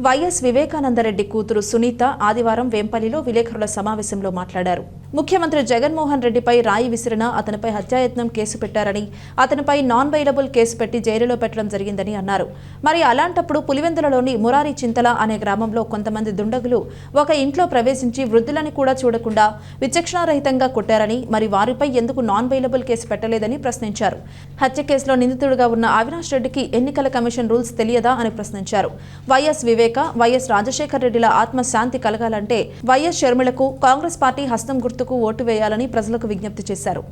YS Vivekananda Reddy కూతురు సునీత ఆదివారం వేంపల్లిలో విలేకరుల సమావేశంలో మాట్లాడారు. ముఖ్యమంత్రి జగన్మోహన్ రెడ్డిపై రాయి విసిరిన అతనిపై హత్యాయత్నం కేసు పెట్టారని, అతనిపై నాన్ బెయిలబుల్ కేసు పెట్టి జైలులో పెట్టడం జరిగిందని అన్నారు. మరి అలాంటప్పుడు పులివెందులలోని మురారి చింతల అనే గ్రామంలో కొంతమంది దుండగులు ఒక ఇంట్లో ప్రవేశించి వృద్ధులని కూడా చూడకుండా విచక్షణారహితంగా కొట్టారని, మరి వారిపై ఎందుకు నాన్ బెయిలబుల్ కేసు పెట్టలేదని ప్రశ్నించారు. హత్య కేసులో నిందితుడిగా ఉన్న అవినాష్ రెడ్డికి ఎన్నికల కమిషన్ రూల్స్ తెలియదా అని ప్రశ్నించారు. వైఎస్ వివేక, వైఎస్ రాజశేఖర్ రెడ్డిల ఆత్మశాంతి కలగాలంటే వైఎస్ షర్మిలకు కాంగ్రెస్ పార్టీ హస్తం గుర్తుకు ఓటు వేయాలని ప్రజలకు విజ్ఞప్తి చేశారు.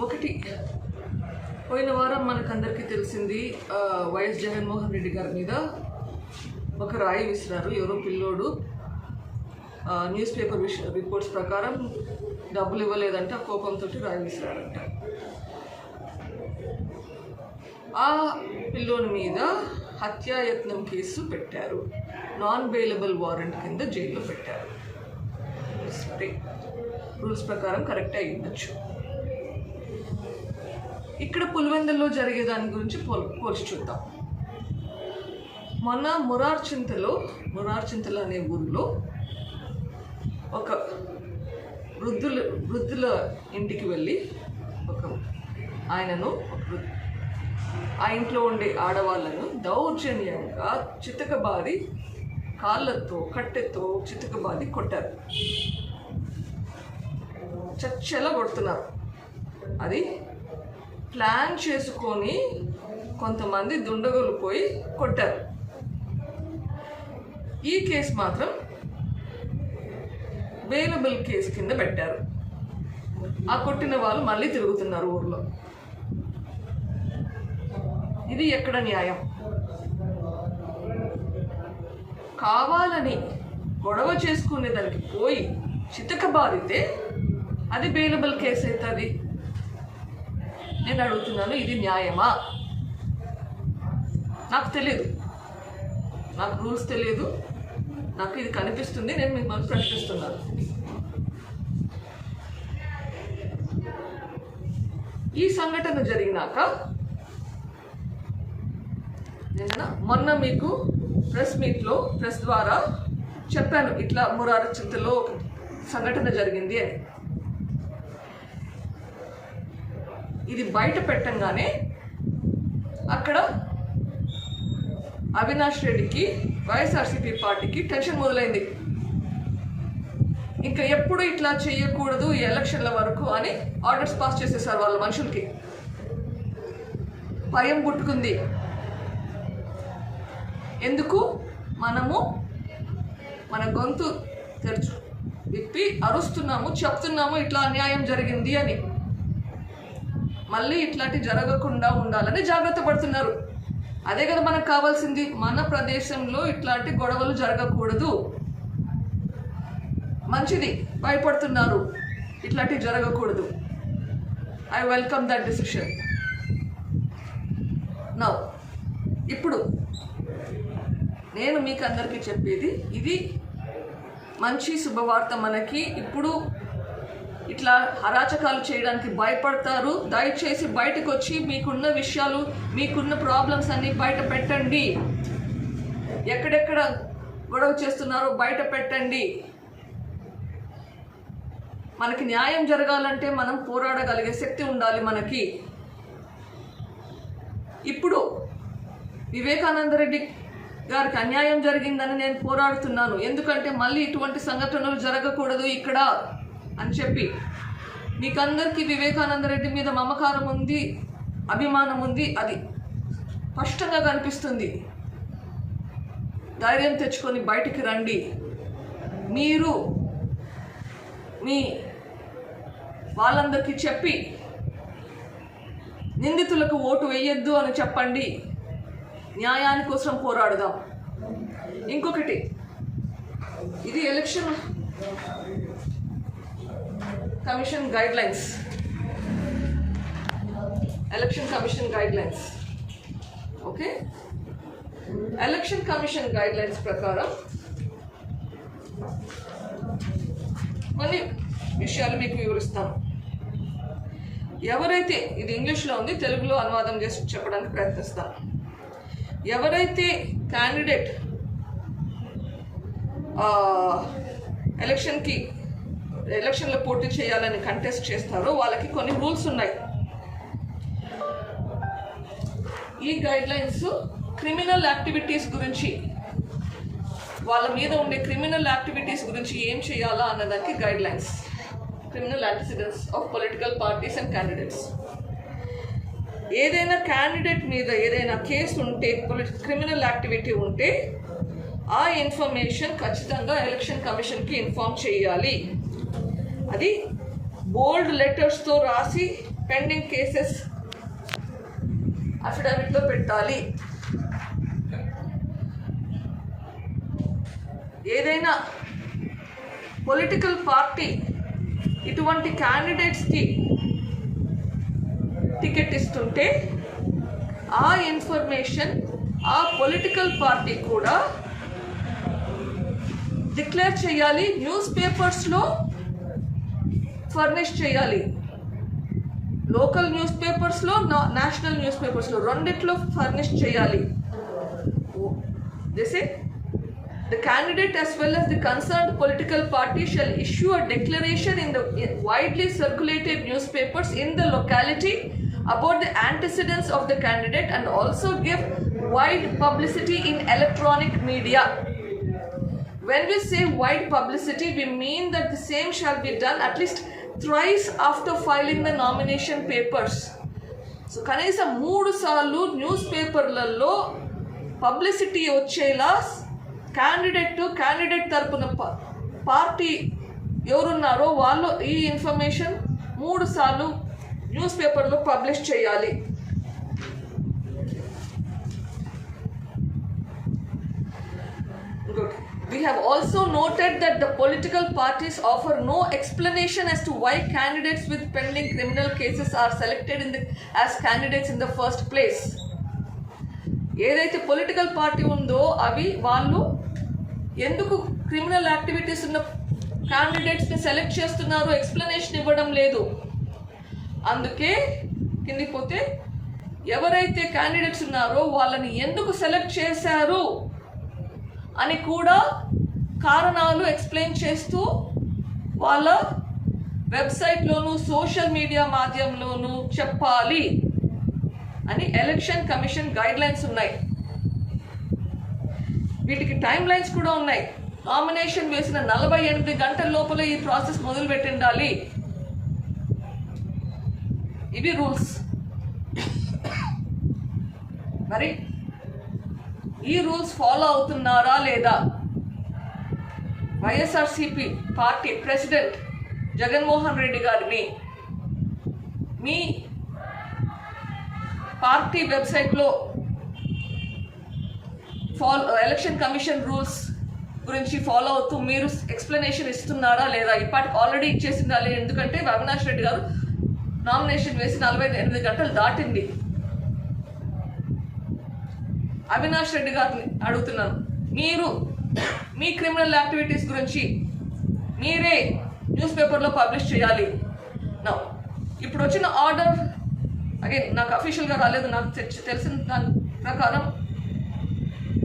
ఒకటి, పోయిన వారం మనకందరికీ తెలిసింది, వైఎస్ జగన్మోహన్ రెడ్డి గారి మీద ఒక రాయి విసిరారు. ఎవరో పిల్లోడు న్యూస్ పేపర్ రిపోర్ట్స్ ప్రకారం డబ్బులు ఇవ్వలేదంటే ఆ కోపంతో రాయి విసిరారంట. ఆ పిల్లోని మీద హత్యాయత్నం కేసు పెట్టారు. నాన్ బెయిలబుల్ వారెంట్ కింద జైల్లో పెట్టారు. రూల్స్ ప్రకారం కరెక్ట్ అయి ఉండొచ్చు. ఇక్కడ పులివెందుల్లో జరిగే దాని గురించి పోల్చి చూద్దాం. మొన్న మురార్ చింతల అనే ఊరిలో ఒక వృద్ధుల ఇంటికి వెళ్ళి ఆ ఇంట్లో ఉండే ఆడవాళ్ళను దౌర్జన్యంగా చితకబాది, కాళ్ళతో కట్టెతో చితకబాది కొట్టారు. చచ్చెలా కొడుతున్నారు. అది ప్లాన్ చేసుకొని కొంతమంది దుండగులు పోయి కొట్టారు. ఈ కేసు మాత్రం బెయిలబుల్ కేసు కింద పెట్టారు. ఆ కొట్టిన వాళ్ళు మళ్ళీ తిరుగుతున్నారు ఊర్లో. ఇది ఎక్కడ న్యాయం? కావాలని గొడవ చేసుకునే దానికి పోయి చితకబాదితే అది బెయిలబుల్ కేసు అవుతుంది. నేను అడుగుతున్నాను, ఇది న్యాయమా? నాకు తెలియదు, నాకు రూల్స్ తెలియదు, నాకు ఇది కనిపిస్తుంది. నేను మిమ్మల్ని ప్రశ్నిస్తున్నాను. ఈ సంఘటన జరిగినాక మొన్న మీకు ప్రెస్ ద్వారా చెప్పాను, ఇట్లా మురారి చింతలో ఒక సంఘటన జరిగింది అని. ఇది బయట పెట్టంగానే అక్కడ అవినాష్ రెడ్డికి, వైఎస్ఆర్సీపీ పార్టీకి టెన్షన్ మొదలైంది. ఇంకా ఎప్పుడు ఇట్లా చేయకూడదు ఈ ఎలక్షన్ల వరకు అని ఆర్డర్స్ పాస్ చేసేసారు వాళ్ళ మనుషులకి. భయం పుట్టుకుంది. ఎందుకు? మనము మన గొంతు విప్పి అరుస్తున్నాము, చెప్తున్నాము ఇట్లా అన్యాయం జరిగింది అని. మళ్ళీ ఇట్లాంటి జరగకుండా ఉండాలని జాగ్రత్త పడుతున్నారు. అదే కదా మనకు కావాల్సింది. మన ప్రదేశంలో ఇట్లాంటి గొడవలు జరగకూడదు, మంచిది. భయపడుతున్నారు, ఇట్లాంటి జరగకూడదు. I welcome that decision. Now ఇప్పుడు నేను మీకు అందరికీ చెప్పేది, ఇది మంచి శుభవార్త మనకి. ఇప్పుడు ఇట్లా అరాచకాలు చేయడానికి భయపడతారు. దయచేసి బయటకు వచ్చి మీకున్న విషయాలు, మీకున్న ప్రాబ్లమ్స్ అన్నీ బయట పెట్టండి. ఎక్కడెక్కడ గొడవ చేస్తున్నారో బయట పెట్టండి. మనకి న్యాయం జరగాలంటే మనం పోరాడగలిగే శక్తి ఉండాలి మనకి. ఇప్పుడు వివేకానందరెడ్డి గారికి అన్యాయం జరిగిందని నేను పోరాడుతున్నాను. ఎందుకంటే మళ్ళీ ఇటువంటి సంఘటనలు జరగకూడదు ఇక్కడ అని చెప్పి. మీకందరికీ వివేకానందరెడ్డి మీద మమకారం ఉంది, అభిమానం ఉంది, అది స్పష్టంగా కనిపిస్తుంది. ధైర్యం తెచ్చుకొని బయటికి రండి. మీరు మీ వాళ్ళందరికీ చెప్పి నిందితులకు ఓటు వేయొద్దు అని చెప్పండి. న్యాయాని కోసం పోరాడదాం. ఇంకొకటి, ఇది election commission guidelines. Okay, election commission guidelines ప్రకారం కొన్ని విషయాలు మీకు వివరిస్తాను. ఎవరైతే, ఇది ఇంగ్లీష్లో ఉంది, తెలుగులో అనువాదం చేసి చెప్పడానికి ప్రయత్నిస్తాను. ఎవరైతే క్యాండిడేట్ ఎలక్షన్లో పోటీ చేయాలని కంటెస్ట్ చేస్తారో వాళ్ళకి కొన్ని రూల్స్ ఉన్నాయి. ఈ గైడ్లైన్స్ క్రిమినల్ యాక్టివిటీస్ గురించి, వాళ్ళ మీద ఉండే క్రిమినల్ యాక్టివిటీస్ గురించి ఏం చేయాలా అన్నదానికి guidelines. Criminal antecedents of political parties and candidates. ఏదైనా క్యాండిడేట్ మీద ఏదైనా కేసు ఉంటే, క్రిమినల్ యాక్టివిటీ ఉంటే ఆ ఇన్ఫర్మేషన్ ఖచ్చితంగా ఎలక్షన్ కమిషన్కి ఇన్ఫార్మ్ చేయాలి. అది బోల్డ్ లెటర్స్తో రాసి పెండింగ్ కేసెస్ అఫిడవిట్లో పెట్టాలి. ఏదైనా పొలిటికల్ పార్టీ ఇటువంటి క్యాండిడేట్స్కి టికెట్ ఇస్తుంటే ఆ ఇన్ఫర్మేషన్ ఆ పొలిటికల్ పార్టీ కూడా డిక్లేర్ చేయాలి, న్యూస్ పేపర్స్లో ఫర్నిష్ చేయాలి. లోకల్ న్యూస్ పేపర్స్లో, నేషనల్ న్యూస్ పేపర్స్లో రెండిట్లో ఫర్నిష్ చేయాలి. They say the candidate as well as the concerned political party shall issue a declaration in the widely circulated newspapers in the locality about the antecedents of the candidate and also give wide publicity in electronic media. When we say wide publicity, we mean that the same shall be done at least thrice after filing the nomination papers. So కనీసం 3 సార్లు news పేపర్లలో publicity వచ్చేలా candidate తరపున party ఎవరున్నారో వాళ్ళు ఈ information 3 సార్లు news పేపర్లో పబ్లిష్ చేయాలి. Good. We have also noted that the political parties offer no explanation as to why candidates with pending criminal cases are selected as candidates in the first place. ఏదైతే political party ఉందో అవి వాళ్ళు ఎందుకు criminal activities ఉన్న క్యాండిడేట్స్ని select చేస్తున్నారో explanation ఇవ్వడం లేదు. అందుకే కిందికి పోతే ఎవరైతే క్యాండిడేట్స్ ఉన్నారో వాళ్ళని ఎందుకు సెలెక్ట్ చేశారు అని కూడా కారణాలు ఎక్స్ప్లెయిన్ చేస్తూ వాళ్ళ వెబ్సైట్లోనూ సోషల్ మీడియా మాధ్యమంలోనూ చెప్పాలి అని ఎలక్షన్ కమిషన్ గైడ్లైన్స్ ఉన్నాయి. వీటికి టైం లైన్స్ కూడా ఉన్నాయి. నామినేషన్ వేసిన 48 గంటల లోపల ఈ ప్రాసెస్ మొదలు పెట్టిండాలి. ఇవి రూల్స్. మరి ఈ రూల్స్ ఫాలో అవుతున్నారా లేదా? వైఎస్ఆర్సీపీ పార్టీ ప్రెసిడెంట్ జగన్మోహన్ రెడ్డి గారిని మీ పార్టీ వెబ్సైట్లో ఎలక్షన్ కమిషన్ రూల్స్ గురించి ఫాలో అవుతూ మీరు ఎక్స్ప్లెనేషన్ ఇస్తున్నారా లేదా? ఇప్పటికి ఆల్రెడీ ఇచ్చేసిండాలి. ఎందుకంటే అవినాష్ రెడ్డి గారు నామినేషన్ వేసి 48 గంటలు దాటింది. అవినాష్ రెడ్డి గారిని అడుగుతున్నాను, మీరు మీ క్రిమినల్ యాక్టివిటీస్ గురించి మీరే న్యూస్ పేపర్లో పబ్లిష్ చేయాలి. నా ఇప్పుడు వచ్చిన ఆర్డర్ అగైన్ నాకు అఫీషియల్గా రాలేదు, నాకు తెలిసిన దాని ప్రకారం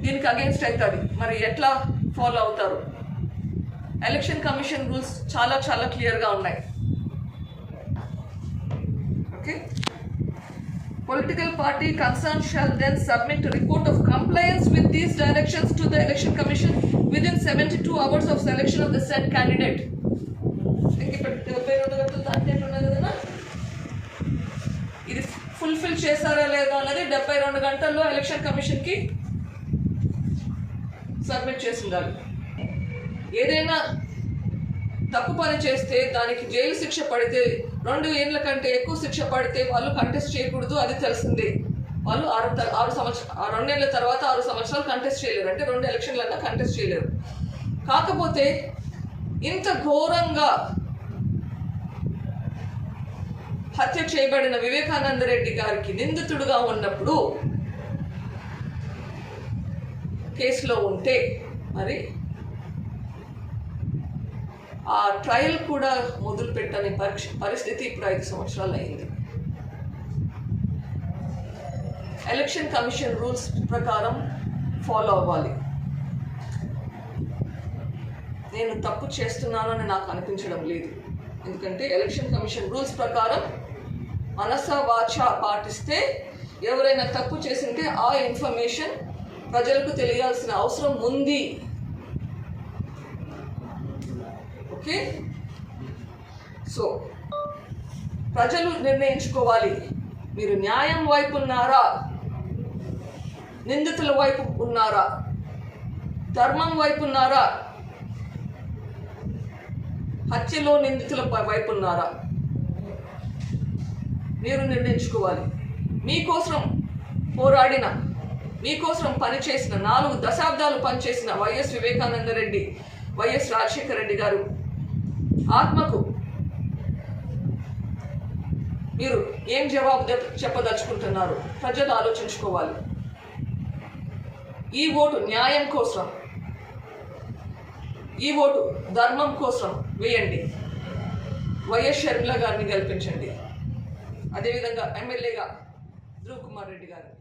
దీనికి అగెయిన్స్ట్ అవుతుంది. మరి ఎట్లా ఫాలో అవుతారు? ఎలక్షన్ కమిషన్ రూల్స్ చాలా క్లియర్గా ఉన్నాయి. Okay. Political party concerned shall then submit a report of compliance with these directions to the Election Commission within 72 hours of selection of the said candidate. ఇది fulfil చేశారా లేదా అన్నది 72 గంటల్లో election కమిషన్కి submit చేసి ఉండాలి. ఏదైనా తప్పు పని చేస్తే దానికి జైలు శిక్ష పడితే 2 ఏళ్ల కంటే ఎక్కువ శిక్ష పడితే వాళ్ళు కంటెస్ట్ చేయకూడదు. అది తెలిసిందే. వాళ్ళు 2 ఏళ్ల తర్వాత 6 సంవత్సరాలు కంటెస్ట్ చేయలేరు. అంటే 2 ఎలక్షన్లన్నా కంటెస్ట్ చేయలేరు. కాకపోతే ఇంత ఘోరంగా హత్య చేయబడిన వివేకానంద రెడ్డి గారికి నిందితుడుగా ఉన్నప్పుడు కేసులో ఉంటే మరి ఆ ట్రయల్ కూడా మొదలు పెట్టని పరిస్థితి ఇప్పుడు 5 సంవత్సరాలు అయింది. ఎలక్షన్ కమిషన్ రూల్స్ ప్రకారం ఫాలో అవ్వాలి. నేను తప్పు చేస్తున్నానని నాకు అనిపించడం లేదు. ఎందుకంటే ఎలక్షన్ కమిషన్ రూల్స్ ప్రకారం మనస వాచ పాటిస్తే ఎవరైనా తప్పు చేసింటే ఆ ఇన్ఫర్మేషన్ ప్రజలకు తెలియాల్సిన అవసరం ఉంది. ఓకే, సో ప్రజలు నిర్ణయించుకోవాలి, మీరు న్యాయం వైపు ఉన్నారా, నిందితుల వైపు ఉన్నారా, ధర్మం వైపు ఉన్నారా, హత్యలో నిందితుల వైపు ఉన్నారా, మీరు నిర్ణయించుకోవాలి. మీకోసం పోరాడిన, మీకోసం పనిచేసిన 4 దశాబ్దాలు పనిచేసిన వైఎస్ వివేకానంద రెడ్డి, వైఎస్ రాజశేఖర రెడ్డి గారు ఆత్మకు మీరు ఏం జవాబు చెప్పదలుచుకుంటున్నారు ప్రజలు ఆలోచించుకోవాలి. ఈ ఓటు న్యాయం కోసం, ఈ ఓటు ధర్మం కోసం వేయండి. వైఎస్ షర్మిల గారిని గెలిపించండి. అదేవిధంగా ఎమ్మెల్యేగా ధ్రువ్ కుమార్ రెడ్డి గారిని.